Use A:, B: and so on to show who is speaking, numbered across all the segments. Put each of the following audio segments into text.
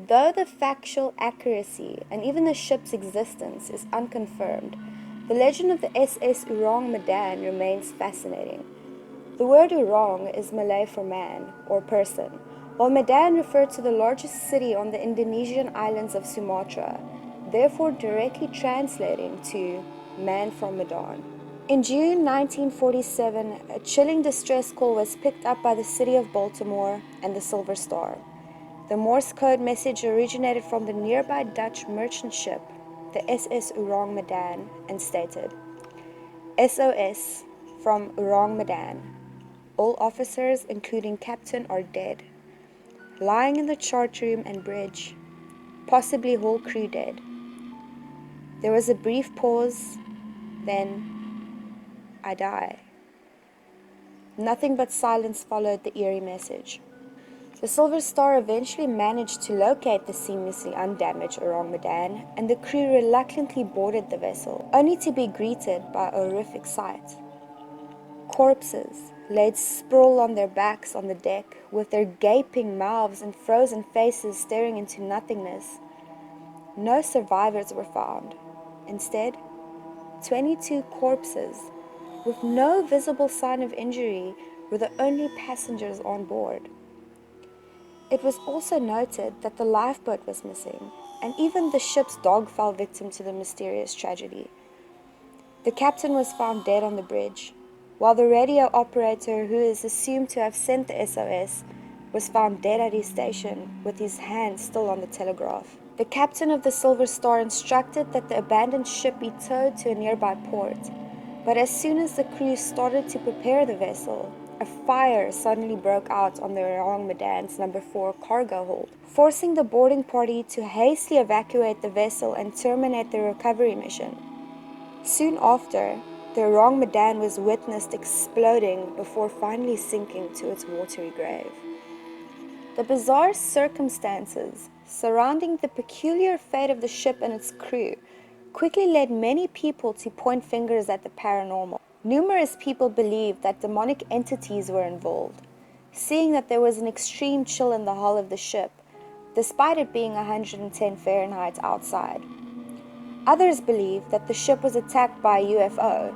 A: Though the factual accuracy and even the ship's existence is unconfirmed, the legend of the SS Ourang Medan remains fascinating. The word Ourang is Malay for man or person, while Medan referred to the largest city on the Indonesian islands of Sumatra, therefore directly translating to man from Medan. In June 1947, a chilling distress call was picked up by the city of Baltimore and the Silver Star. The Morse code message originated from the nearby Dutch merchant ship, the SS Ourang Medan, and stated, SOS from Ourang Medan. All officers, including captain, are dead. Lying in the chart room and bridge, possibly whole crew dead. There was a brief pause, then, I die. Nothing but silence followed the eerie message. The Silver Star eventually managed to locate the seemingly undamaged Ourang Medan, and the crew reluctantly boarded the vessel, only to be greeted by a horrific sight. Corpses laid sprawled on their backs on the deck, with their gaping mouths and frozen faces staring into nothingness. No survivors were found. Instead, 22 corpses, with no visible sign of injury, were the only passengers on board. It was also noted that the lifeboat was missing, and even the ship's dog fell victim to the mysterious tragedy. The captain was found dead on the bridge, while the radio operator, who is assumed to have sent the SOS, was found dead at his station with his hand still on the telegraph. The captain of the Silver Star instructed that the abandoned ship be towed to a nearby port, but as soon as the crew started to prepare the vessel, a fire suddenly broke out on the Ourang Medan's No. 4 cargo hold, forcing the boarding party to hastily evacuate the vessel and terminate the recovery mission. Soon after, the Ourang Medan was witnessed exploding before finally sinking to its watery grave. The bizarre circumstances surrounding the peculiar fate of the ship and its crew quickly led many people to point fingers at the paranormal. Numerous people believed that demonic entities were involved, seeing that there was an extreme chill in the hull of the ship, despite it being 110 Fahrenheit outside. Others believed that the ship was attacked by a UFO,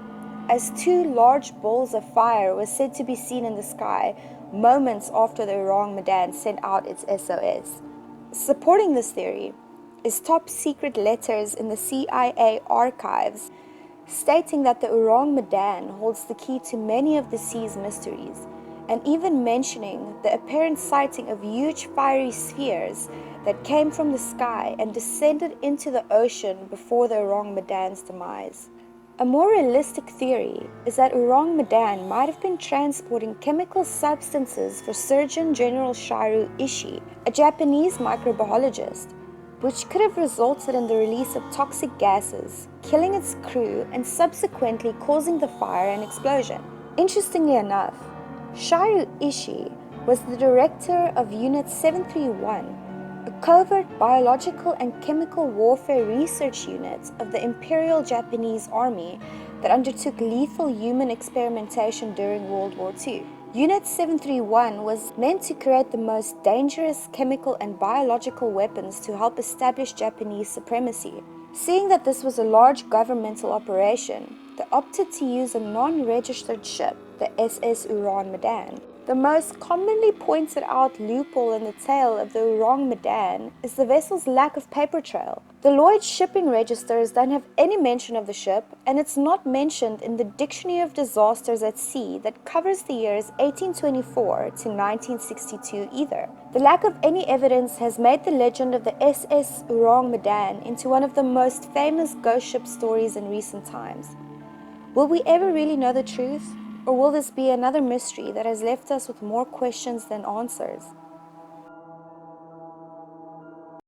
A: as two large balls of fire were said to be seen in the sky moments after the Ourang Medan sent out its SOS. Supporting this theory is top-secret letters in the CIA archives stating that the Ourang Medan holds the key to many of the sea's mysteries, and even mentioning the apparent sighting of huge fiery spheres that came from the sky and descended into the ocean before the Ourang Medan's demise. A more realistic theory is that Ourang Medan might have been transporting chemical substances for Surgeon General Shiru Ishii, a Japanese microbiologist, which could have resulted in the release of toxic gases, killing its crew and subsequently causing the fire and explosion. Interestingly enough, Shiru Ishii was the director of Unit 731, a covert biological and chemical warfare research unit of the Imperial Japanese Army that undertook lethal human experimentation during World War II. Unit 731 was meant to create the most dangerous chemical and biological weapons to help establish Japanese supremacy. Seeing that this was a large governmental operation, they opted to use a non-registered ship, the SS Ourang Medan. The most commonly pointed out loophole in the tale of the Ourang Medan is the vessel's lack of paper trail. The Lloyd's shipping registers don't have any mention of the ship, and it's not mentioned in the Dictionary of Disasters at Sea that covers the years 1824 to 1962 either. The lack of any evidence has made the legend of the SS Ourang Medan into one of the most famous ghost ship stories in recent times. Will we ever really know the truth? Or will this be another mystery that has left us with more questions than answers?